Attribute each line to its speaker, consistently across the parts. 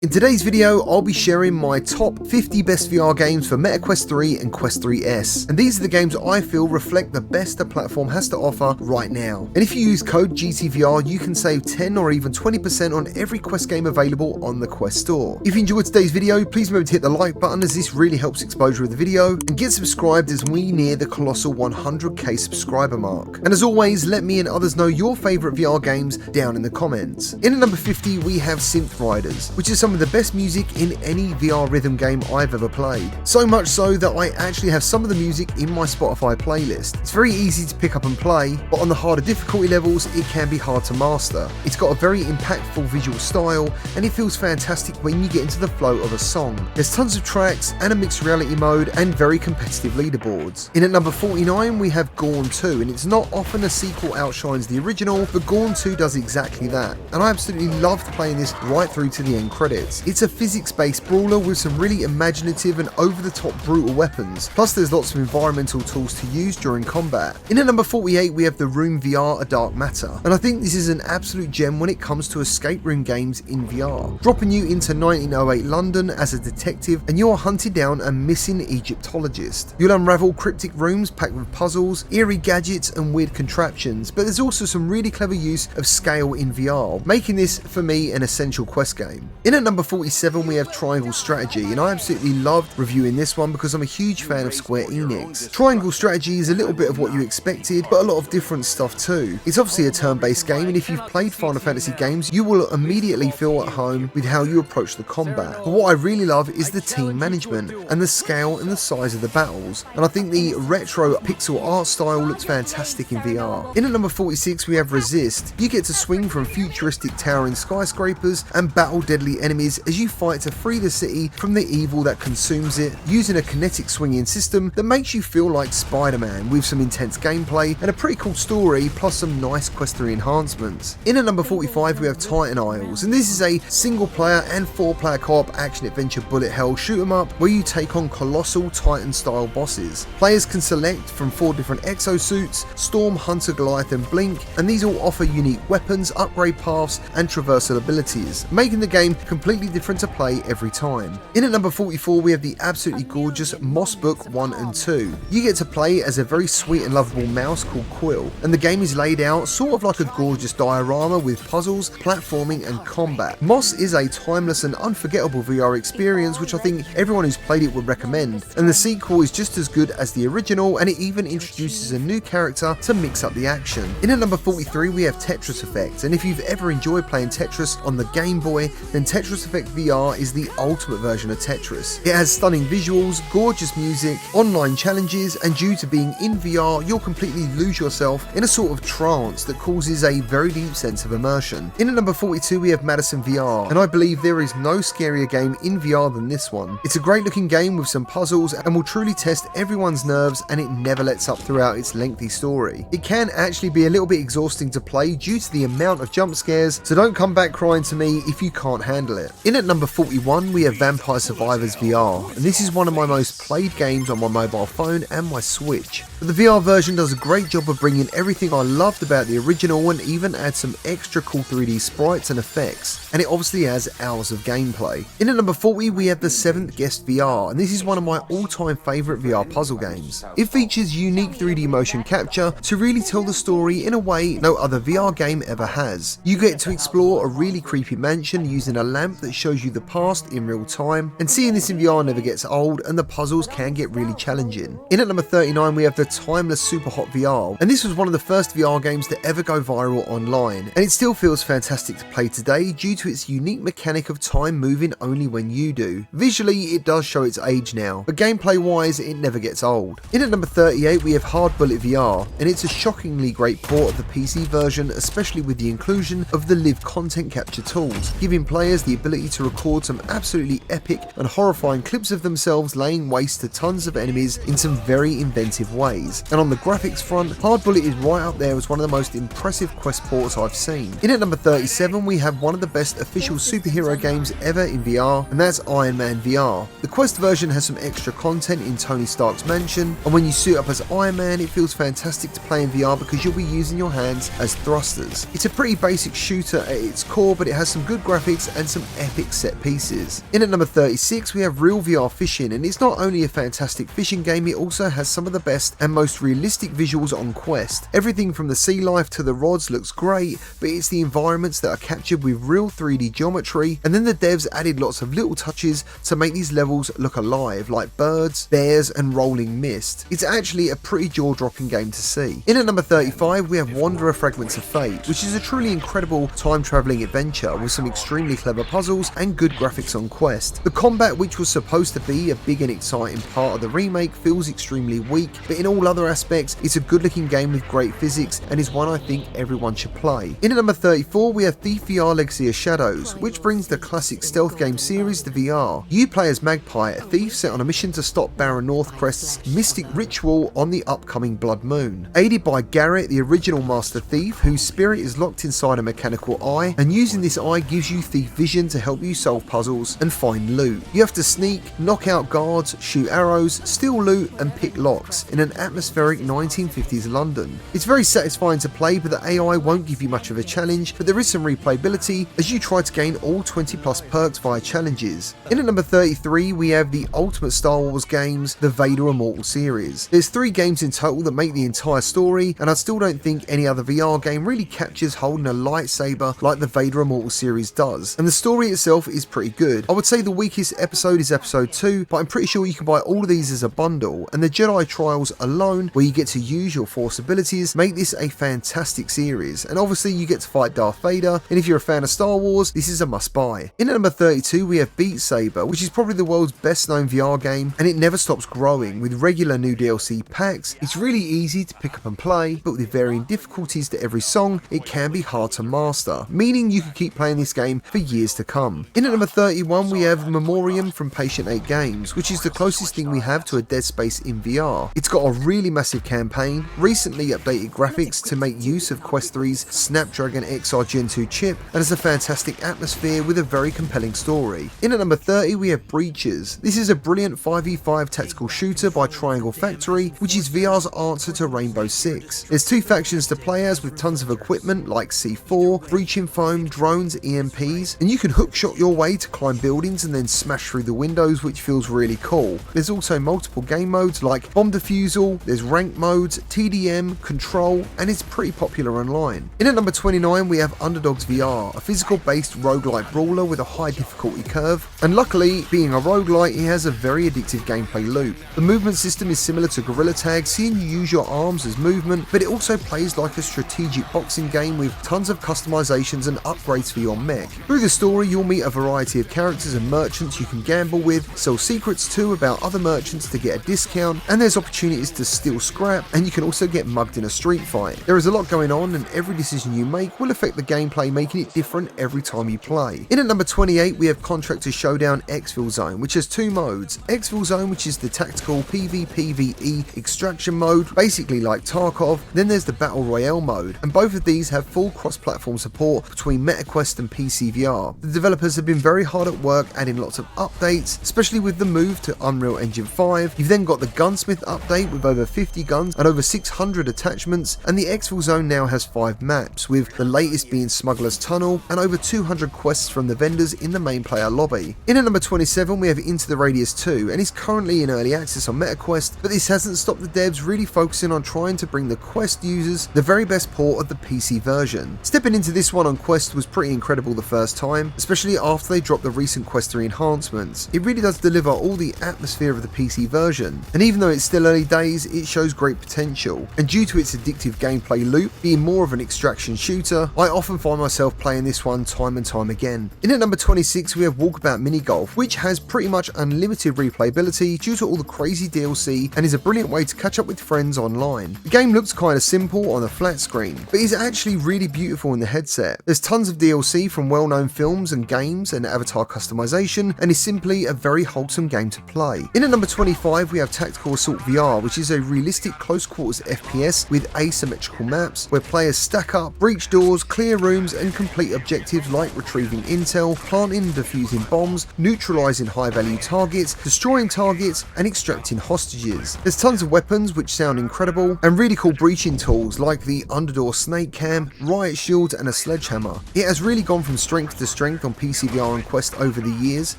Speaker 1: In today's video, I'll be sharing my top 50 best VR games for Meta Quest 3 and Quest 3S, and these are the games I feel reflect the best the platform has to offer right now. And if you use code GTVR, you can save 10 or even 20% on every Quest game available on the Quest store. If you enjoyed today's video, please remember to hit the like button as this really helps exposure of the video, and get subscribed as we near the colossal 100k subscriber mark. And as always, let me and others know your favourite VR games down in the comments. In at number 50, we have Synth Riders, which is some of the best music in any VR rhythm game I've ever played. So much so that I actually have some of the music in my Spotify playlist. It's very easy to pick up and play, but on the harder difficulty levels, it can be hard to master. It's got a very impactful visual style, and it feels fantastic when you get into the flow of a song. There's tons of tracks and a mixed reality mode and very competitive leaderboards. In at number 49, we have Gorn 2, and it's not often a sequel outshines the original, but Gorn 2 does exactly that, and I absolutely loved playing this right through to the end credits. It's a physics-based brawler with some really imaginative and over-the-top brutal weapons, plus there's lots of environmental tools to use during combat. In at number 48, we have the Room VR A Dark Matter, and I think this is an absolute gem when it comes to escape room games in VR, dropping you into 1908 London as a detective, and you are hunting down a missing Egyptologist. You'll unravel cryptic rooms packed with puzzles, eerie gadgets and weird contraptions, but there's also some really clever use of scale in VR, making this, for me, an essential Quest game. In at number 47, we have Triangle Strategy, and I absolutely loved reviewing this one because I'm a huge fan of Square Enix. Triangle Strategy is a little bit of what you expected, but a lot of different stuff too. It's obviously a turn-based game, and if you've played Final Fantasy games, you will immediately feel at home with how you approach the combat. But what I really love is the team management and the scale and the size of the battles, and I think the retro pixel art style looks fantastic in VR. In at number 46, we have Resist. You get to swing from futuristic towering skyscrapers and battle deadly enemies as you fight to free the city from the evil that consumes it, using a kinetic swinging system that makes you feel like Spider-Man, with some intense gameplay and a pretty cool story, plus some nice Quest 3 enhancements. In at number 45, we have Titan Isles, and this is a single player and 4-player co-op action adventure bullet hell shoot 'em up where you take on colossal Titan style bosses. Players can select from 4 different exosuits: Storm, Hunter, Goliath and Blink, and these all offer unique weapons, upgrade paths and traversal abilities, making the game completely different to play every time. In at number 44, we have the absolutely gorgeous Moss Book 1 and 2. You get to play as a very sweet and lovable mouse called Quill, and the game is laid out sort of like a gorgeous diorama with puzzles, platforming and combat. Moss is a timeless and unforgettable VR experience which I think everyone who's played it would recommend, and the sequel is just as good as the original, and it even introduces a new character to mix up the action. In at number 43, we have Tetris Effect, and if you've ever enjoyed playing Tetris on the Game Boy, then Tetris Effect VR is the ultimate version of Tetris. It has stunning visuals, gorgeous music, online challenges, and due to being in VR, you'll completely lose yourself in a sort of trance that causes a very deep sense of immersion. In at number 42, we have MADiSON VR, and I believe there is no scarier game in VR than this one. It's a great looking game with some puzzles and will truly test everyone's nerves, and it never lets up throughout its lengthy story. It can actually be a little bit exhausting to play due to the amount of jump scares, so don't come back crying to me if you can't handle it. In at number 41, we have Vampire Survivors VR, and this is one of my most played games on my mobile phone and my Switch. But the VR version does a great job of bringing everything I loved about the original and even adds some extra cool 3D sprites and effects, and it obviously has hours of gameplay. In at number 40, we have The Seventh Guest VR, and this is one of my all-time favourite VR puzzle games. It features unique 3D motion capture to really tell the story in a way no other VR game ever has. You get to explore a really creepy mansion using a lamp that shows you the past in real time, and seeing this in VR never gets old, and the puzzles can get really challenging. In at number 39, we have the timeless Superhot VR, and this was one of the first VR games to ever go viral online, and it still feels fantastic to play today due to its unique mechanic of time moving only when you do. Visually, it does show its age now, but gameplay wise, it never gets old. In at number 38, we have Hard Bullet VR, and it's a shockingly great port of the PC version, especially with the inclusion of the live content capture tools, giving players the ability to record some absolutely epic and horrifying clips of themselves laying waste to tons of enemies in some very inventive ways. And on the graphics front, Hard Bullet is right up there as one of the most impressive Quest ports I've seen. In at number 37, we have one of the best official superhero games ever in VR, and that's Iron Man VR. The Quest version has some extra content in Tony Stark's mansion, and when you suit up as Iron Man, it feels fantastic to play in VR because you'll be using your hands as thrusters. It's a pretty basic shooter at its core, but it has some good graphics and some epic set pieces. In at number 36 we have Real VR Fishing, and it's not only a fantastic fishing game, it also has some of the best and most realistic visuals on Quest. Everything from the sea life to the rods looks great, but it's the environments that are captured with real 3D geometry, and then the devs added lots of little touches to make these levels look alive, like birds, bears and rolling mist. It's actually a pretty jaw-dropping game to see. In at number 35 we have Wanderer Fragments of Fate, which is a truly incredible time-travelling adventure with some extremely clever puzzles and good graphics on Quest. The combat, which was supposed to be a big and exciting part of the remake, feels extremely weak, but in all other aspects it's a good looking game with great physics and is one I think everyone should play. In at number 34 we have Thief VR Legacy of Shadows, which brings the classic stealth game series to VR. You play as Magpie, a thief set on a mission to stop Baron Northcrest's mystic ritual on the upcoming Blood Moon. Aided by Garrett, the original Master Thief, whose spirit is locked inside a mechanical eye, and using this eye gives you thief vision to help you solve puzzles and find loot. You have to sneak, knock out guards, shoot arrows, steal loot and pick locks in an atmospheric 1950s London. It's very satisfying to play, but the AI won't give you much of a challenge, but there is some replayability as you try to gain all 20 plus perks via challenges. In at number 33 we have the ultimate Star Wars games, the Vader Immortal series. There's 3 games in total that make the entire story, and I still don't think any other VR game really captures holding a lightsaber like the Vader Immortal series does, and the story itself is pretty good. I would say the weakest episode is episode 2, but I'm pretty sure you can buy all of these as a bundle, and the Jedi Trials alone, where you get to use your Force abilities, make this a fantastic series, and obviously you get to fight Darth Vader, and if you're a fan of Star Wars, this is a must buy. In at number 32 we have Beat Saber, which is probably the world's best known VR game, and it never stops growing with regular new DLC packs. It's really easy to pick up and play, but with varying difficulties to every song, it can be hard to master, meaning you could keep playing this game for years to come. In at number 31 we have Memoreum from Patient 8 Games, which is the closest thing we have to a Dead Space in VR. It's got a really massive campaign, recently updated graphics to make use of Quest 3's Snapdragon XR Gen 2 chip, and has a fantastic atmosphere with a very compelling story. In at number 30 we have Breaches. This is a brilliant 5v5 tactical shooter by Triangle Factory, which is VR's answer to Rainbow Six. There's 2 factions to play as with tons of equipment like C4, breaching foam, drones, EMPs, and you can hookshot your way to climb buildings and then smash through the windows, which feels really cool. There's also multiple game modes like bomb defusal, there's rank modes, TDM, control, and it's pretty popular online. In at number 29 we have Underdogs VR, a physical based roguelike brawler with a high difficulty curve, and luckily being a roguelike it has a very addictive gameplay loop. The movement system is similar to Gorilla Tag, seeing you use your arms as movement, but it also plays like a strategic boxing game with tons of customizations and upgrades for your mech. Through the story you'll meet a variety of characters and merchants you can gamble with, sell secrets to about other merchants to get a discount, and there's opportunities to steal scrap, and you can also get mugged in a street fight. There is a lot going on, and every decision you make will affect the gameplay, making it different every time you play. In at number 28 we have Contractors Showdown Exfil Zone, which has 2 modes. Exfil Zone, which is the tactical PvPvE extraction mode, basically like Tarkov, then there's the Battle Royale mode, and both of these have full cross-platform support between MetaQuest and PC VR. The developers have been very hard at work adding lots of updates, especially with the move to Unreal Engine 5. You've then got the Gunsmith update with over 50 guns and over 600 attachments, and the Exfil Zone now has 5 maps, with the latest being Smuggler's Tunnel and over 200 quests from the vendors in the main player lobby. In at number 27 we have Into the Radius 2, and it's currently in early access on MetaQuest, but this hasn't stopped the devs really focusing on trying to bring the Quest users the very best port of the PC version. Stepping into this one on Quest was pretty incredible the first time, especially after they dropped the recent Quest 3 enhancements. It really does deliver all the atmosphere of the PC version, and even though it's still early days, it shows great potential, and due to its addictive gameplay loop being more of an extraction shooter, I often find myself playing this one time and time again. In at number 26 we have Walkabout Mini Golf, which has pretty much unlimited replayability due to all the crazy DLC, and is a brilliant way to catch up with friends online. The game looks kinda simple on a flat screen, but is actually really beautiful in the headset. There's tons of DLC from well-known films and games and avatar customization, and is simply a very wholesome game to play. In at number 25 we have Tactical Assault VR, which is a realistic close quarters FPS with asymmetrical maps where players stack up, breach doors, clear rooms, and complete objectives like retrieving intel, planting and defusing bombs, neutralizing high value targets, destroying targets, and extracting hostages. There's tons of weapons which sound incredible, and really cool breaching tools like the Underdoor Snake Cam, Riot Shield, and a Sledgehammer. It has really gone from strength to strength strength on PCVR and Quest over the years,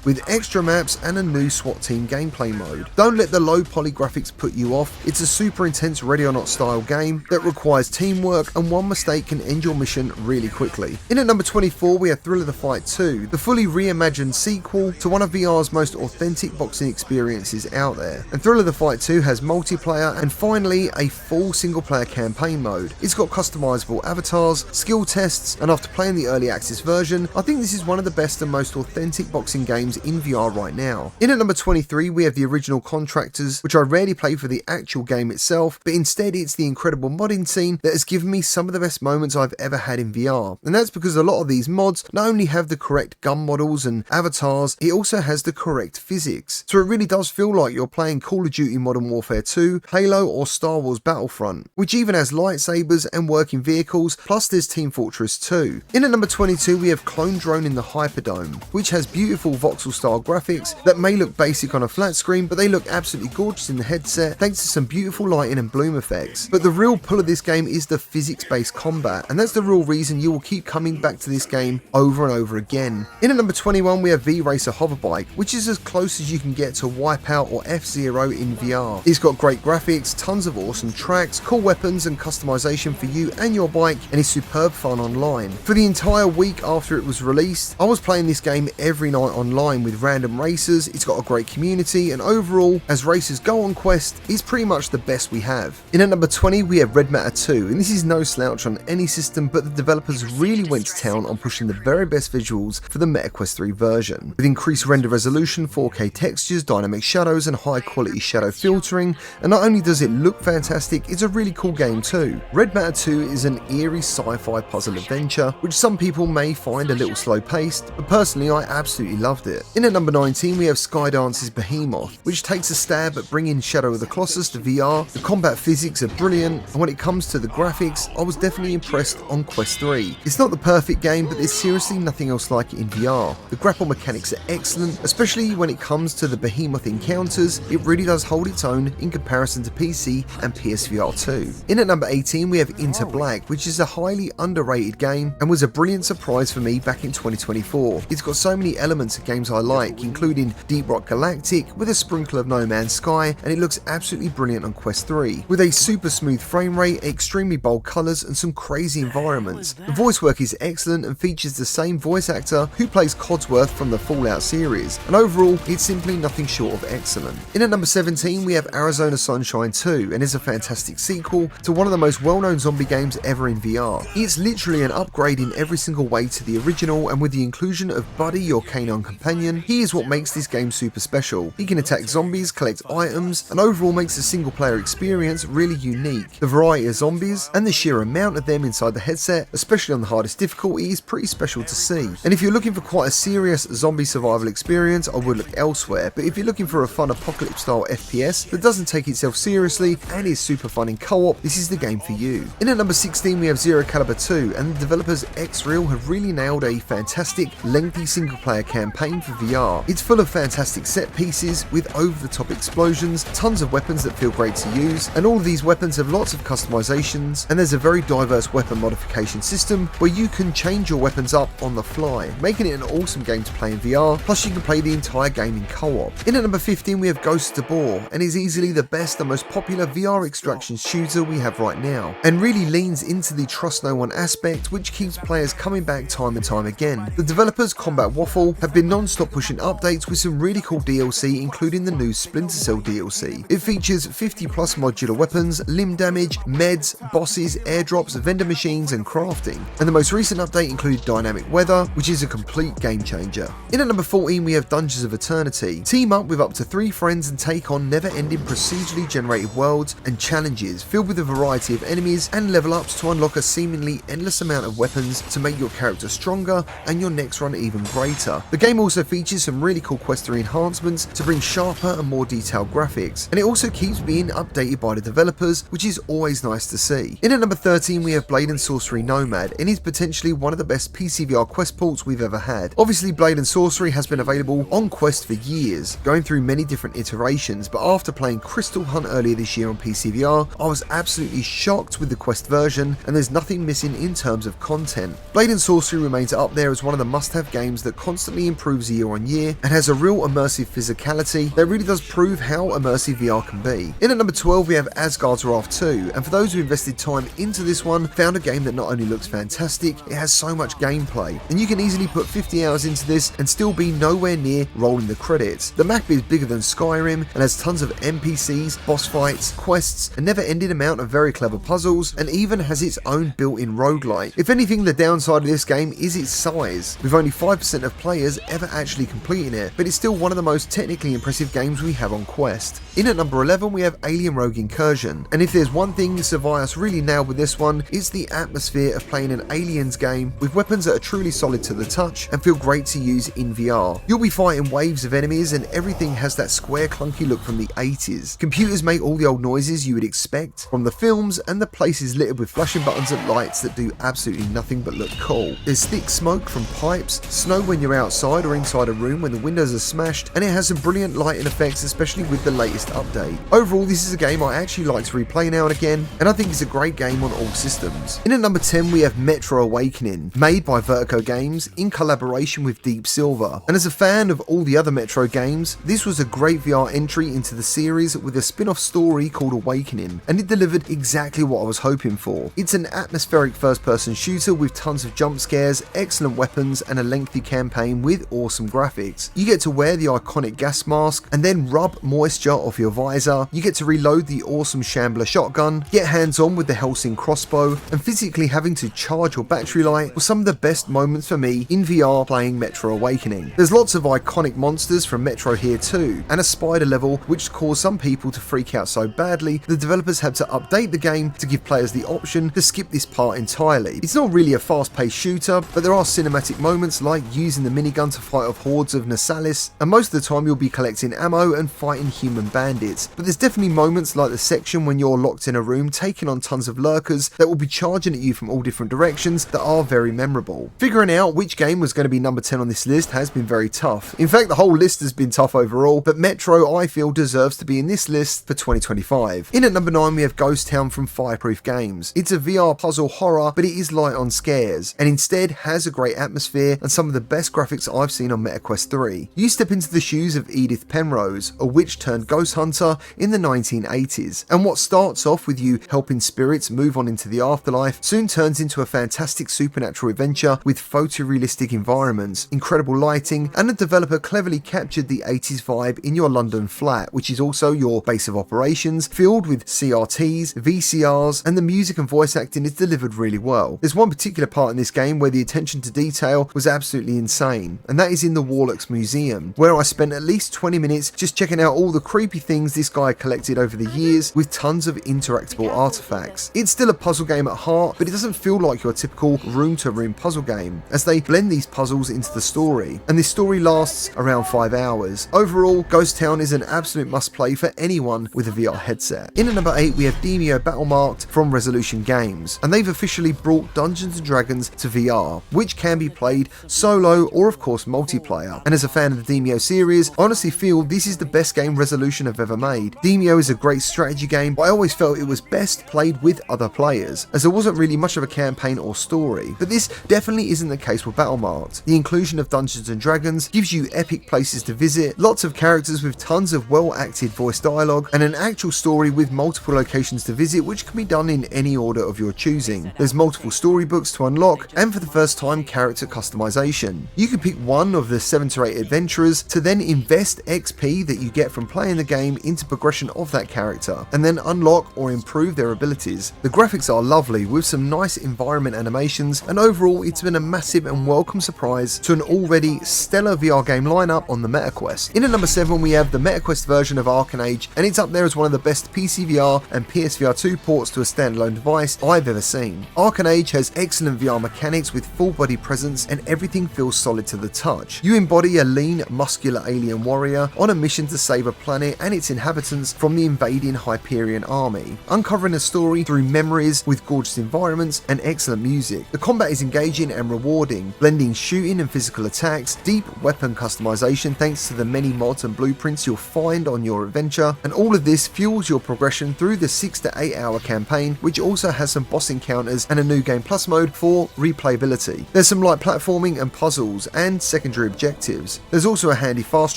Speaker 1: with extra maps and a new SWAT team gameplay mode. Don't let the low poly graphics put you off. It's a super intense Ready or Not style game that requires teamwork, and one mistake can end your mission really quickly. In at number 24 we have Thrill of the Fight 2, the fully reimagined sequel to one of VR's most authentic boxing experiences out there. And Thrill of the Fight 2 has multiplayer and finally a full single player campaign mode. It's got customizable avatars, skill tests, and after playing the early access version, I think this is one of the best and most authentic boxing games in VR right now. In at number 23 we have the original Contractors, which I rarely play for the actual game itself, but instead it's the incredible modding scene that has given me some of the best moments I've ever had in VR. And that's because a lot of these mods not only have the correct gun models and avatars, it also has the correct physics. So it really does feel like you're playing Call of Duty Modern Warfare 2, Halo or Star Wars Battlefront, which even has lightsabers and working vehicles, plus there's Team Fortress 2. In at number 22 we have Clone Drone in the Hyperdome, which has beautiful voxel style graphics that may look basic on a flat screen, but they look absolutely gorgeous in the headset thanks to some beautiful lighting and bloom effects. But the real pull of this game is the physics-based combat, and that's the real reason you will keep coming back to this game over and over again. In at number 21 we have VRacer Hoverbike, which is as close as you can get to Wipeout or F-Zero in VR. It's got great graphics, tons of awesome tracks, cool weapons and customization for you and your bike, and is superb fun online. For the entire week after it was released, I was playing this game every night online with random racers. It's got a great community, and overall, as racers go on Quest, it's pretty much the best we have. In at number 20 we have Red Matter 2, and this is no slouch on any system, but the developers really went to town on pushing the very best visuals for the MetaQuest 3 version. With increased render resolution, 4K textures, dynamic shadows and high quality shadow filtering, and not only does it look fantastic, it's a really cool game too. Red Matter 2 is an eerie sci-fi puzzle adventure, which some people may find a little slow paced, but personally I absolutely loved it. In at number 19 we have Skydances Behemoth, which takes a stab at bringing Shadow of the Colossus to VR. The combat physics are brilliant, and when it comes to the graphics, I was definitely impressed on Quest 3. It's not the perfect game, but there's seriously nothing else like it in VR. The grapple mechanics are excellent, especially when it comes to the Behemoth encounters. It really does hold its own in comparison to PC and PSVR 2. In at number 18 we have Into Black, which is a highly underrated game and was a brilliant surprise for me back in 2024. It's got so many elements of games I like, including Deep Rock Galactic with a sprinkle of No Man's Sky, and it looks absolutely brilliant on Quest 3. With a super smooth frame rate, extremely bold colours and some crazy environments. The voice work is excellent and features the same voice actor who plays Codsworth from the Fallout series, and overall it's simply nothing short of excellent. In at number 17 we have Arizona Sunshine 2, and is a fantastic sequel to one of the most well-known zombie games ever in VR. It's literally an upgrade in every single way to the original, and with the inclusion of Buddy, your canine companion, he is what makes this game super special. He can attack zombies, collect items, and overall makes the single player experience really unique. The variety of zombies and the sheer amount of them inside the headset, especially on the hardest difficulty, is pretty special to see. And if you're looking for quite a serious zombie survival experience, I would look elsewhere, but if you're looking for a fun apocalypse style FPS that doesn't take itself seriously and is super fun in co-op, this is the game for you. In at number 16 we have Zero Caliber 2, and the developers X-Real have really nailed a fantastic, lengthy single player campaign for VR. It's full of fantastic set pieces with over the top explosions, tons of weapons that feel great to use, and all of these weapons have lots of customizations, and there's a very diverse weapon modification system where you can change your weapons up on the fly, making it an awesome game to play in VR, plus you can play the entire game in co-op. In at number 15 we have Ghost Tabor, and is easily the best and most popular VR extraction shooter we have right now, and really leans into the trust no one aspect, which keeps players coming back time and time again. The developers Combat Waffle have been non-stop pushing updates with some really cool DLC, including the new Splinter Cell DLC. It features 50 plus modular weapons, limb damage, meds, bosses, airdrops, vendor machines and crafting. And the most recent update included dynamic weather, which is a complete game changer. In at number 14 we have Dungeons of Eternity. Team up with up to 3 friends and take on never-ending procedurally generated worlds and challenges filled with a variety of enemies and level ups to unlock a seemingly endless amount of weapons to make your character stronger and your next run even greater. The game also features some really cool Quest 3 enhancements to bring sharper and more detailed graphics, and it also keeps being updated by the developers, which is always nice to see. In at number 13 we have Blade and Sorcery Nomad, and is potentially one of the best PCVR Quest ports we've ever had. Obviously Blade and Sorcery has been available on Quest for years, going through many different iterations, but after playing Crystal Hunt earlier this year on PCVR, I was absolutely shocked with the Quest version, and there's nothing missing in terms of content. Blade and Sorcery remains up there as one one of the must-have games that constantly improves year on year and has a real immersive physicality that really does prove how immersive VR can be. In at number 12 we have Asgards Wrath 2, and for those who invested time into this one, found a game that not only looks fantastic, it has so much gameplay, and you can easily put 50 hours into this and still be nowhere near rolling the credits. The map is bigger than Skyrim and has tons of NPCs, boss fights, quests, a never-ending amount of very clever puzzles, and even has its own built-in roguelite. If anything, the downside of this game is its size, with only 5% of players ever actually completing it, but it's still one of the most technically impressive games we have on Quest. In at number 11 we have Alien Rogue Incursion, and if there's one thing Survios really nailed with this one, it's the atmosphere of playing an Aliens game with weapons that are truly solid to the touch and feel great to use in VR. You'll be fighting waves of enemies and everything has that square clunky look from the 80s. Computers make all the old noises you would expect from the films, and the place is littered with flashing buttons and lights that do absolutely nothing but look cool. There's thick smoke from pipes, snow when you're outside or inside a room when the windows are smashed, and it has some brilliant lighting effects, especially with the latest update. Overall, this is a game I actually like to replay now and again, and I think it's a great game on all systems. In at number 10 we have Metro Awakening, made by Vertigo Games in collaboration with Deep Silver, and as a fan of all the other Metro games, this was a great VR entry into the series with a spin-off story called Awakening, and it delivered exactly what I was hoping for. It's an atmospheric first-person shooter with tons of jump scares, excellent weapons, and a lengthy campaign with awesome graphics. You get to wear the iconic gas mask and then rub moisture off your visor. You get to reload the awesome Shambler shotgun, get hands-on with the Helsing crossbow, and physically having to charge your battery light was some of the best moments for me in VR playing Metro Awakening. There's lots of iconic monsters from Metro here too, and a spider level which caused some people to freak out so badly the developers had to update the game to give players the option to skip this part entirely. It's not really a fast-paced shooter, but there are cinematic moments like using the minigun to fight off hordes of Nasalis, and most of the time you'll be collecting ammo and fighting human bandits. But there's definitely moments like the section when you're locked in a room taking on tons of lurkers that will be charging at you from all different directions that are very memorable. Figuring out which game was going to be number 10 on this list has been very tough. In fact, the whole list has been tough overall, but Metro I feel deserves to be in this list for 2025. In at number 9 we have Ghost Town from Fireproof Games. It's a VR puzzle horror, but it is light on scares, and instead has a great atmosphere and some of the best graphics I've seen on MetaQuest 3. You step into the shoes of Edith Penrose, a witch turned ghost hunter in the 1980s, and what starts off with you helping spirits move on into the afterlife soon turns into a fantastic supernatural adventure with photorealistic environments, incredible lighting, and the developer cleverly captured the 80s vibe in your London flat, which is also your base of operations, filled with CRTs, VCRs, and the music and voice acting is delivered really well. There's one particular part in this game where the attention to detail was absolutely insane, and that is in the Warlocks Museum, where I spent at least 20 minutes just checking out all the creepy things this guy collected over the years with tons of interactable artifacts. It's still a puzzle game at heart, but it doesn't feel like your typical room-to-room puzzle game, as they blend these puzzles into the story, and this story lasts around 5 hours. Overall, Ghost Town is an absolute must-play for anyone with a VR headset. In at number 8 we have Demeo Battlemarked from Resolution Games, and they've officially brought Dungeons & Dragons to VR, which can be played solo or of course multiplayer, and as a fan of the Demeo series, I honestly feel this is the best game Resolution have ever made. Demeo is a great strategy game, but I always felt it was best played with other players, as there wasn't really much of a campaign or story, but this definitely isn't the case with Battlemarked. The inclusion of Dungeons & Dragons gives you epic places to visit, lots of characters with tons of well-acted voice dialogue, and an actual story with multiple locations to visit which can be done in any order of your choosing. There's multiple storybooks to unlock, and for the first time character customization. You can pick one of the 7 to 8 adventurers to then invest XP that you get from playing the game into progression of that character, and then unlock or improve their abilities. The graphics are lovely with some nice environment animations, and overall it's been a massive and welcome surprise to an already stellar VR game lineup on the MetaQuest. In at number 7 we have the MetaQuest version of Arken Age, and it's up there as one of the best PC VR and PSVR 2 ports to a standalone device I've ever seen. Arken Age has excellent VR mechanics with full body presence, and everything feels solid to the touch. You embody a lean, muscular alien warrior on a mission to save a planet and its inhabitants from the invading Hyperion army, uncovering a story through memories with gorgeous environments and excellent music. The combat is engaging and rewarding, blending shooting and physical attacks, deep weapon customization thanks to the many mods and blueprints you'll find on your adventure, and all of this fuels your progression through the 6 to 8 hour campaign, which also has some boss encounters and a new game plus mode for replayability. There's some light like platforming and puzzles and secondary objectives. There's also a handy fast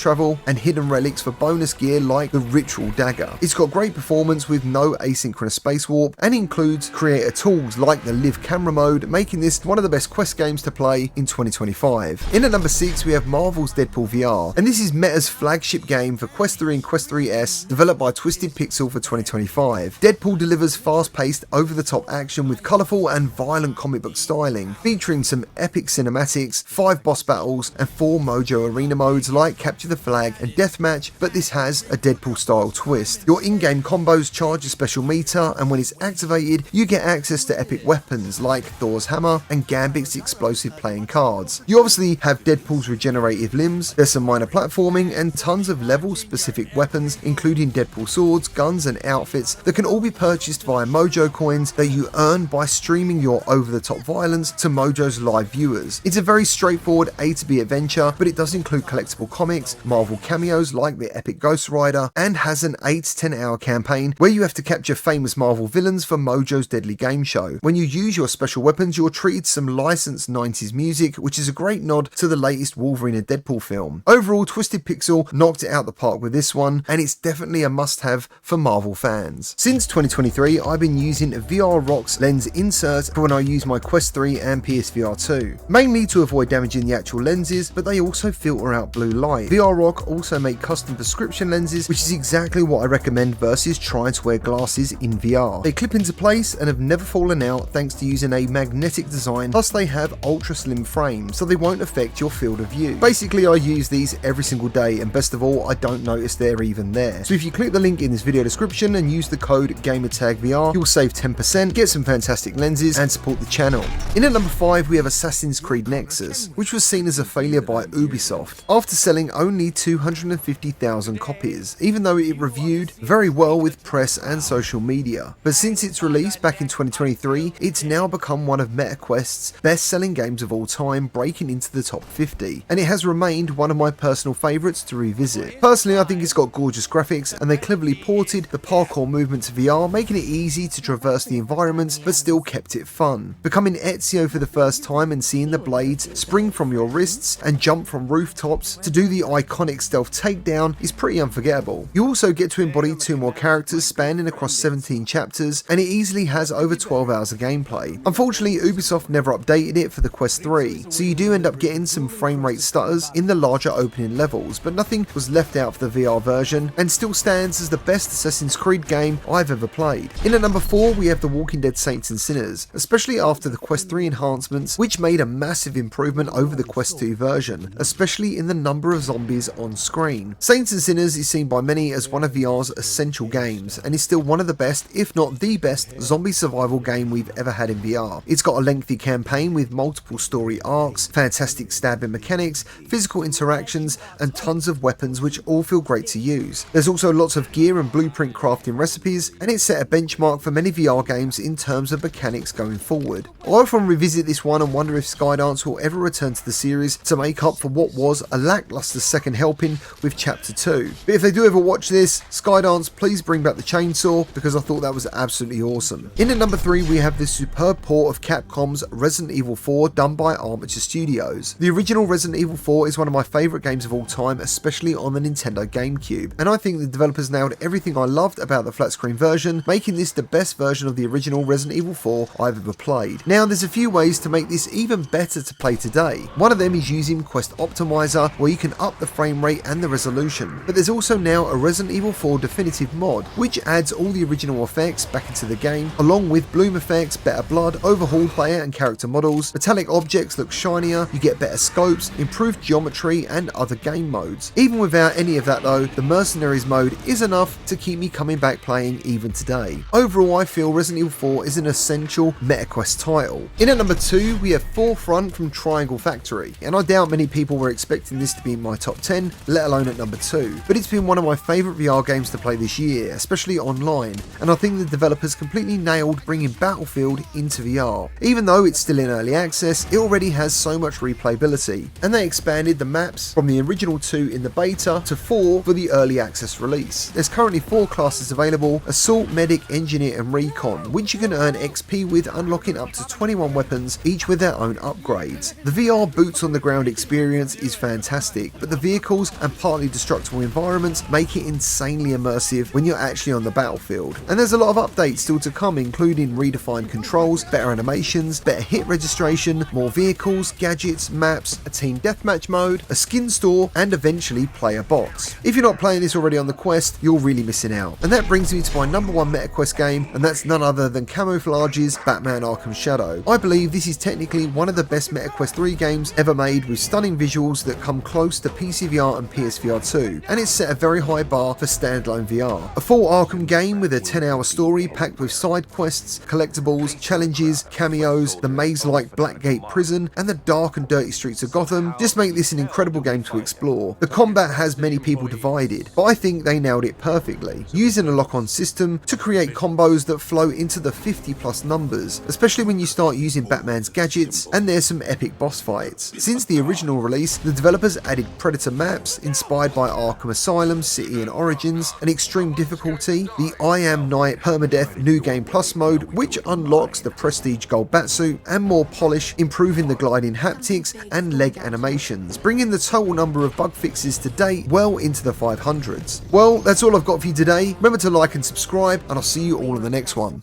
Speaker 1: travel and hidden relics for bonus gear like the Ritual Dagger. It's got great performance with no asynchronous space warp and includes creator tools like the live camera mode, making this one of the best Quest games to play in 2025. In at number 6 we have Marvel's Deadpool VR, and this is Meta's flagship game for Quest 3 and Quest 3S, developed by Twisted Pixel for 2025. Deadpool delivers fast-paced, over-the-top action with colourful and violent comic book styling, featuring some epic cinematics, 5 boss battles, and 4 Mojo arena modes like Capture the Flag and Deathmatch, but this has a Deadpool-style twist. Your in-game combos charge a special meter, and when it's activated, you get access to epic weapons like Thor's hammer and Gambit's explosive playing cards. You obviously have Deadpool's regenerative limbs, there's some minor platforming, and tons of level-specific weapons, including Deadpool swords, guns, and outfits that can all be purchased via Mojo coins that you earn by streaming your over-the-top violence to Mojo's live viewers. It's a very straightforward A to B adventure, but it does include collectible comics, Marvel cameos like the epic Ghost Rider, and has an 8 to 10 hour campaign where you have to capture famous Marvel villains for Mojo's Deadly Game Show. When you use your special weapons, you're treated to some licensed 90s music, which is a great nod to the latest Wolverine and Deadpool film. Overall, Twisted Pixel knocked it out the park with this one, and it's definitely a must-have for Marvel fans. Since 2023, I've been using VR Rocks lens insert for when I use my Quest 3 and PSVR 2, mainly to avoid damaging the actual lenses, but they also filter out blue light. VR Rock also make custom prescription lenses, which is exactly what I recommend versus trying to wear glasses in VR. They clip into place and have never fallen out thanks to using a magnetic design, plus they have ultra slim frames so they won't affect your field of view. Basically, I use these every single day, and best of all, I don't notice they're even there. So if you click the link in this video description and use the code GamerTagVR, you'll save 10%, get some fantastic lenses, and support the channel. In at number 5 we have Assassin's Creed Nexus, which was seen as a failure by Ubisoft after selling only 250,000 copies, even though it reviewed very well with press and social media. But since its release back in 2023, it's now become one of MetaQuest's best-selling games of all time, breaking into the top 50, and it has remained one of my personal favourites to revisit. Personally, I think it's got gorgeous graphics, and they cleverly ported the parkour movement to VR, making it easy to traverse the environments but still kept it fun. Becoming Ezio for the first time and seeing the blades spring from your wrists and jump from rooftops to do the iconic stealth takedown is pretty unforgettable. You also get to embody 2 more characters spanning across 17 chapters, and it easily has over 12 hours of gameplay. Unfortunately, Ubisoft never updated it for the Quest 3, so you do end up getting some frame rate stutters in the larger opening levels, but nothing was left out for the VR version, and still stands as the best Assassin's Creed game I've ever played. In at number 4 we have The Walking Dead Saints and Sinners, especially after the Quest 3 enhancements, which made a massive improvement over the Quest 2 version, especially in the number of zombies on screen. Saints and Sinners is seen by many as one of VR's essential games, and is still one of the best, if not the best, zombie survival game we've ever had in VR. It's got a lengthy campaign with multiple story arcs, fantastic stabbing mechanics, physical interactions, and tons of weapons which all feel great to use. There's also lots of gear and blueprint crafting recipes, and it set a benchmark for many VR games in terms of mechanics going forward. I often revisit this one and wonder if Skydance will ever return to the series to make up for what was a lackluster second helping with Chapter 2. But if they do ever watch this, Skydance, please bring back the chainsaw, because I thought that was absolutely awesome. In at number 3 we have this superb port of Capcom's Resident Evil 4 done by Armature Studios. The original Resident Evil 4 is one of my favourite games of all time, especially on the Nintendo GameCube, and I think the developers nailed everything I loved about the flat screen version, making this the best version of the original Resident Evil 4 I've ever played. Now there's a few ways to make this even better to play today. One of them is using Quest Optimizer, where you can up the frame rate and the resolution, but there's also now a Resident Evil 4 definitive mod, which adds all the original effects back into the game, along with bloom effects, better blood, overhauled player and character models, metallic objects look shinier, you get better scopes, improved geometry, and other game modes. Even without any of that though, the Mercenaries mode is enough to keep me coming back playing even today. Overall, I feel Resident Evil 4 is an essential MetaQuest title. In at number 2 we have Forefront from Triangle Factory, and I doubt many people were expecting this to be in my top 10, let alone at number 2, but it's been one of my favourite VR games to play this year, especially online, and I think the developers completely nailed bringing Battlefield into VR. Even though it's still in early access, it already has so much replayability, and they expanded the maps from the original 2 in the beta to 4 for the early access release. There's currently 4 classes available: Assault, Medic, Engineer and Recon, which you can earn XP with, unlocking up to 21 weapons, each with their own upgrades. The VR boots on the ground experience is fantastic, but the vehicles and partly destructible environments make it insanely immersive when you're actually on the battlefield. And there's a lot of updates still to come, including redefined controls, better animations, better hit registration, more vehicles, gadgets, maps, a team deathmatch mode, a skin store, and eventually player bots. If you're not playing this already on the Quest, you're really missing out. And that brings me to my number one MetaQuest game, and that's none other than Camouflage's Batman Arkham Shadow. I believe this is technically one of the best MetaQuest 3 games ever made, with stunning visuals that come close to PC VR and PSVR 2, and it's set a very high bar for standalone VR. A full Arkham game with a 10-hour story packed with side quests, collectibles, challenges, cameos, the maze-like Blackgate prison, and the dark and dirty streets of Gotham just make this an incredible game to explore. The combat has many people divided, but I think they nailed it perfectly, using a lock-on system to create combos that flow into the 50+ numbers, especially when you start using Batman's gadgets, and there's some epic boss fights. Since the original release, the developers added Predator maps inspired by Arkham Asylum, City and Origins, an extreme difficulty, the I Am Knight Permadeath New Game Plus mode, which unlocks the Prestige Gold Batsuit, and more polish, improving the gliding haptics and leg animations, bringing the total number of bug fixes to date well into the 500s. Well, that's all I've got for you today. Remember to like and subscribe, and I'll see you all in the next one.